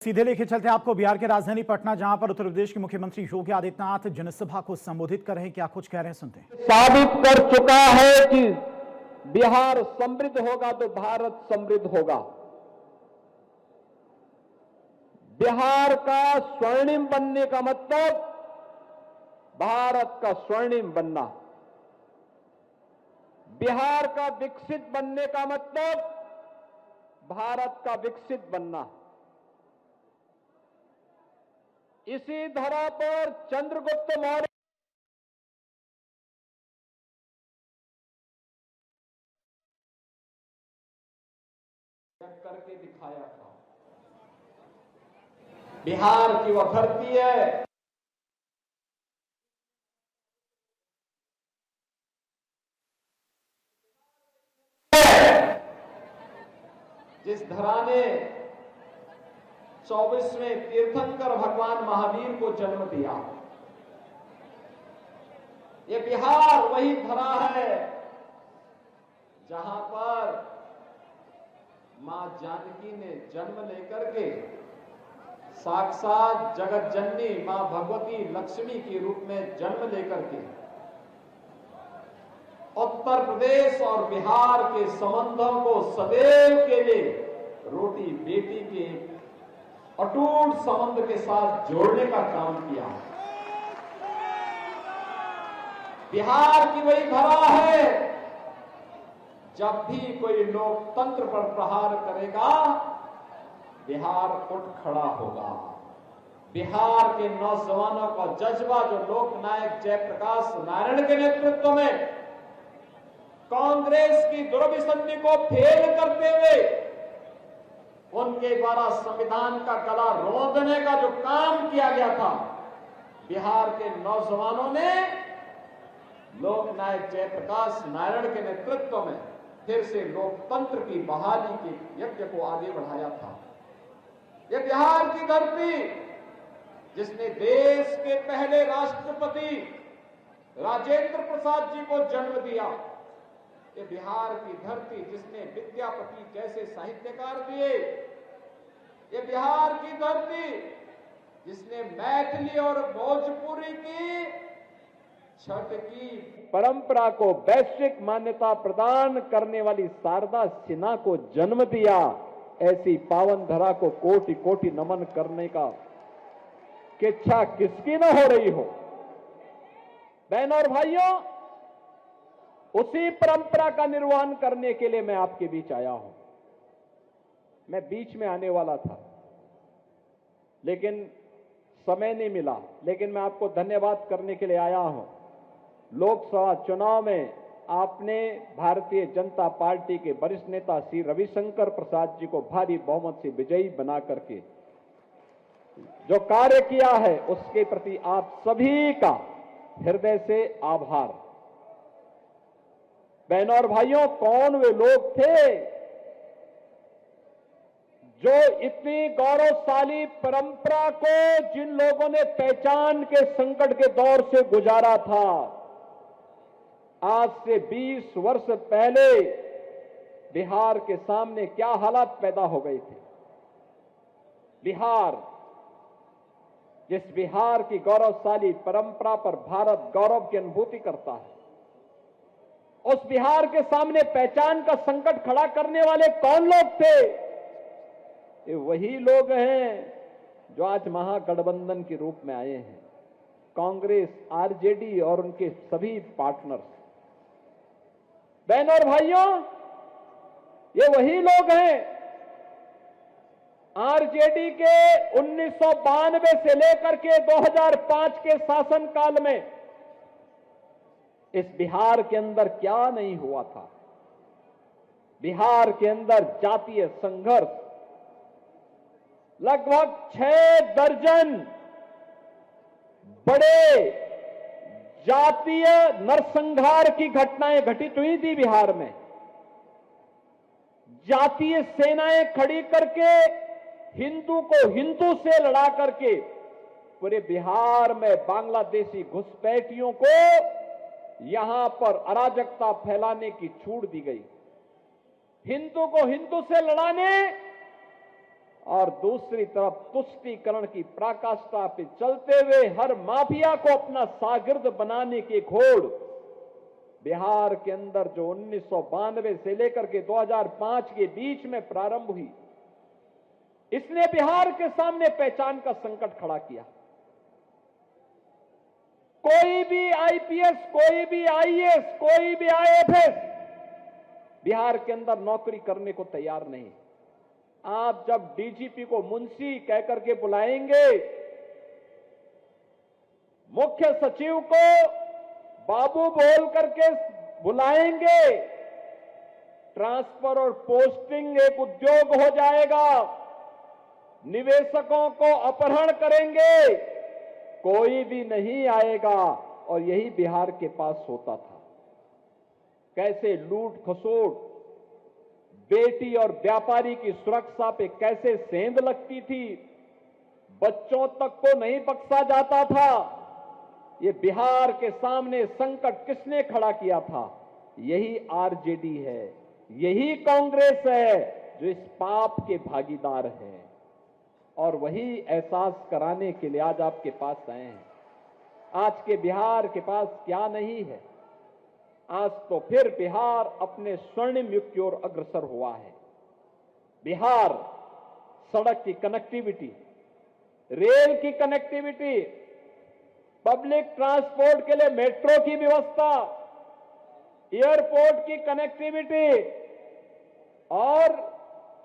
सीधे लेके चलते हैं आपको बिहार के राजधानी पटना, जहां पर उत्तर प्रदेश के मुख्यमंत्री योगी आदित्यनाथ जनसभा को संबोधित कर रहे हैं। क्या कुछ कह रहे हैं, सुनते हैं। साबित कर चुका है कि बिहार समृद्ध होगा तो भारत समृद्ध होगा। बिहार का स्वर्णिम बनने का मतलब भारत का स्वर्णिम बनना। बिहार का विकसित बनने का मतलब भारत का विकसित बनना। इसी धरा पर चंद्रगुप्त मौर्य करके दिखाया था। बिहार की वह धरती है जिस धरा ने 24वें तीर्थंकर भगवान महावीर को जन्म दिया। ये बिहार वही धरा है जहां पर मां जानकी ने जन्म लेकर के साक्षात जगत जननी मां भगवती लक्ष्मी के रूप में जन्म लेकर के उत्तर प्रदेश और बिहार के संबंधों को सदैव के लिए रोटी बेटी के अटूट संबंध के साथ जोड़ने का काम किया। बिहार की वही धरा है जब भी कोई लोकतंत्र पर प्रहार करेगा बिहार उठ खड़ा होगा। बिहार के नौजवानों का जज्बा जो लोकनायक जयप्रकाश नारायण के नेतृत्व में कांग्रेस की दुर्विसंधि को फेल करते हुए उनके द्वारा संविधान का गला रोंदने का जो काम किया गया था, बिहार के नौजवानों ने लोकनायक जयप्रकाश नारायण के नेतृत्व में फिर से लोकतंत्र की बहाली के यज्ञ को आगे बढ़ाया था। यह बिहार की धरती जिसने देश के पहले राष्ट्रपति राजेंद्र प्रसाद जी को जन्म दिया। ये बिहार की धरती जिसने विद्यापति जैसे साहित्यकार दिए। ये बिहार की धरती जिसने मैथिली और भोजपुरी की छठ की परंपरा को वैश्विक मान्यता प्रदान करने वाली शारदा सिन्हा को जन्म दिया। ऐसी पावन धरा को कोटि कोटि नमन करने का इच्छा किसकी न हो रही हो। बहनों और भाइयों, उसी परंपरा का निर्वहन करने के लिए मैं आपके बीच आया हूं। मैं बीच में आने वाला था लेकिन समय नहीं मिला, लेकिन मैं आपको धन्यवाद करने के लिए आया हूं। लोकसभा चुनाव में आपने भारतीय जनता पार्टी के वरिष्ठ नेता श्री रविशंकर प्रसाद जी को भारी बहुमत से विजयी बना करके जो कार्य किया है उसके प्रति आप सभी का हृदय से आभार। बहनों और भाइयों, कौन वे लोग थे जो इतनी गौरवशाली परंपरा को जिन लोगों ने पहचान के संकट के दौर से गुजारा था। आज से 20 वर्ष पहले बिहार के सामने क्या हालात पैदा हो गए थे। बिहार, जिस बिहार की गौरवशाली परंपरा पर भारत गौरव की अनुभूति करता है, उस बिहार के सामने पहचान का संकट खड़ा करने वाले कौन लोग थे? ये वही लोग हैं जो आज महागठबंधन के रूप में आए हैं। कांग्रेस, आरजेडी और उनके सभी पार्टनर्स। बहनों और भाइयों, ये वही लोग हैं आरजेडी के 1992 से लेकर के 2005 के शासनकाल में इस बिहार के अंदर क्या नहीं हुआ था। बिहार के अंदर जातीय संघर्ष, लगभग 6 दर्जन बड़े जातीय नरसंहार की घटनाएं घटित हुई थी बिहार में। जातीय सेनाएं खड़ी करके हिंदू को हिंदू से लड़ा करके पूरे बिहार में बांग्लादेशी घुसपैठियों को यहां पर अराजकता फैलाने की छूट दी गई। हिंदू को हिंदू से लड़ाने और दूसरी तरफ तुष्टीकरण की पराकाष्ठा पे चलते हुए हर माफिया को अपना शागिर्द बनाने की घोड़ बिहार के अंदर जो 1992 से लेकर के 2005 के बीच में प्रारंभ हुई, इसने बिहार के सामने पहचान का संकट खड़ा किया। कोई भी आईपीएस, कोई भी आईएएस, कोई भी आईएफएस बिहार के अंदर नौकरी करने को तैयार नहीं। आप जब डीजीपी को मुंशी कहकर के बुलाएंगे, मुख्य सचिव को बाबू बोल करके बुलाएंगे, ट्रांसफर और पोस्टिंग एक उद्योग हो जाएगा, निवेशकों को अपहरण करेंगे, कोई भी नहीं आएगा। और यही बिहार के पास होता था। कैसे लूट खसोट, बेटी और व्यापारी की सुरक्षा पे कैसे सेंध लगती थी, बच्चों तक को नहीं बख्शा जाता था। ये बिहार के सामने संकट किसने खड़ा किया था? यही आरजेडी है, यही कांग्रेस है जो इस पाप के भागीदार हैं। और वही एहसास कराने के लिए आज आपके पास आए हैं। आज के बिहार के पास क्या नहीं है? आज तो फिर बिहार अपने स्वर्णिम युग की ओर अग्रसर हुआ है। बिहार सड़क की कनेक्टिविटी, रेल की कनेक्टिविटी, पब्लिक ट्रांसपोर्ट के लिए मेट्रो की व्यवस्था, एयरपोर्ट की कनेक्टिविटी और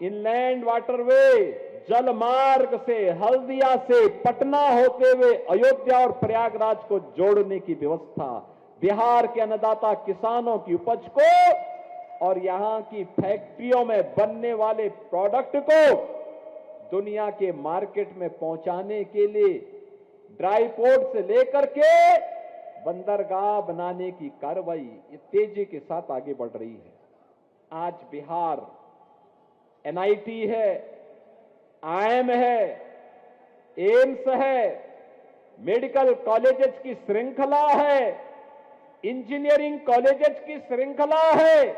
इनलैंड वाटरवे, जल मार्ग से हल्दिया से पटना होते हुए अयोध्या और प्रयागराज को जोड़ने की व्यवस्था, बिहार के अन्नदाता किसानों की उपज को और यहां की फैक्ट्रियों में बनने वाले प्रोडक्ट को दुनिया के मार्केट में पहुंचाने के लिए ड्राई पोर्ट से लेकर के बंदरगाह बनाने की कार्रवाई ये तेजी के साथ आगे बढ़ रही है। आज बिहार एनआईटी है, आईएम है, एम्स है, मेडिकल कॉलेजेस की श्रृंखला है, इंजीनियरिंग कॉलेजेस की श्रृंखला है।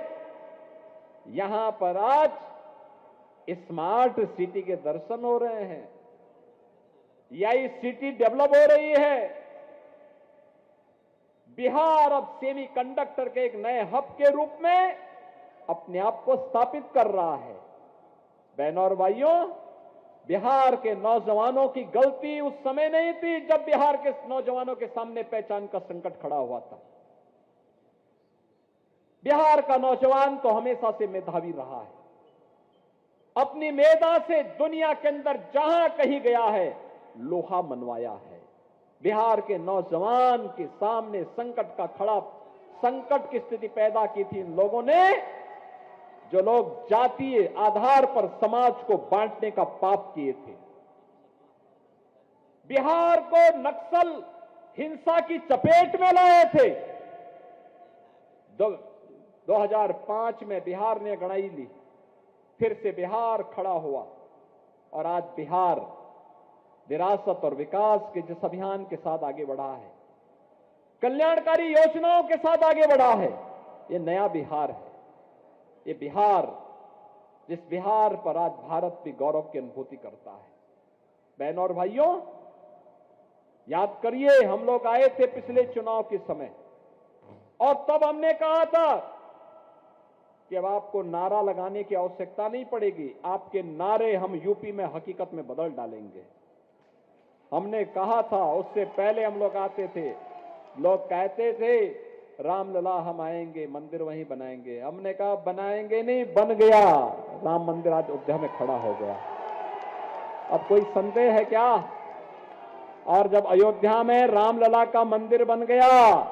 यहां पर आज स्मार्ट सिटी के दर्शन हो रहे हैं। यही सिटी डेवलप हो रही है। बिहार अब सेमीकंडक्टर के एक नए हब के रूप में अपने आप को स्थापित कर रहा है। बहनों और भाइयों, बिहार के नौजवानों की गलती उस समय नहीं थी जब बिहार के नौजवानों के सामने पहचान का संकट खड़ा हुआ था। बिहार का नौजवान तो हमेशा से मेधावी रहा है। अपनी मेधा से दुनिया के अंदर जहां कहीं गया है लोहा मनवाया है। बिहार के नौजवान के सामने संकट की स्थिति पैदा की थी इन लोगों ने, जो लोग जातीय आधार पर समाज को बांटने का पाप किए थे। बिहार को नक्सल हिंसा की चपेट में लाए थे। 2005 में बिहार ने गड़ाई ली, फिर से बिहार खड़ा हुआ और आज बिहार विरासत और विकास के जिस अभियान के साथ आगे बढ़ा है, कल्याणकारी योजनाओं के साथ आगे बढ़ा है, ये नया बिहार है। ये बिहार, जिस बिहार पर आज भारत भी गौरव की अनुभूति करता है। बहनों और भाइयों, याद करिए, हम लोग आए थे पिछले चुनाव के समय और तब हमने कहा था कि अब आपको नारा लगाने की आवश्यकता नहीं पड़ेगी, आपके नारे हम यूपी में हकीकत में बदल डालेंगे। हमने कहा था, उससे पहले हम लोग आते थे, लोग कहते थे रामलला हम आएंगे, मंदिर वहीं बनाएंगे। हमने कहा बनाएंगे नहीं, बन गया राम मंदिर, आज अयोध्या में खड़ा हो गया। अब कोई संदेह है क्या? और जब अयोध्या में रामलला का मंदिर बन गया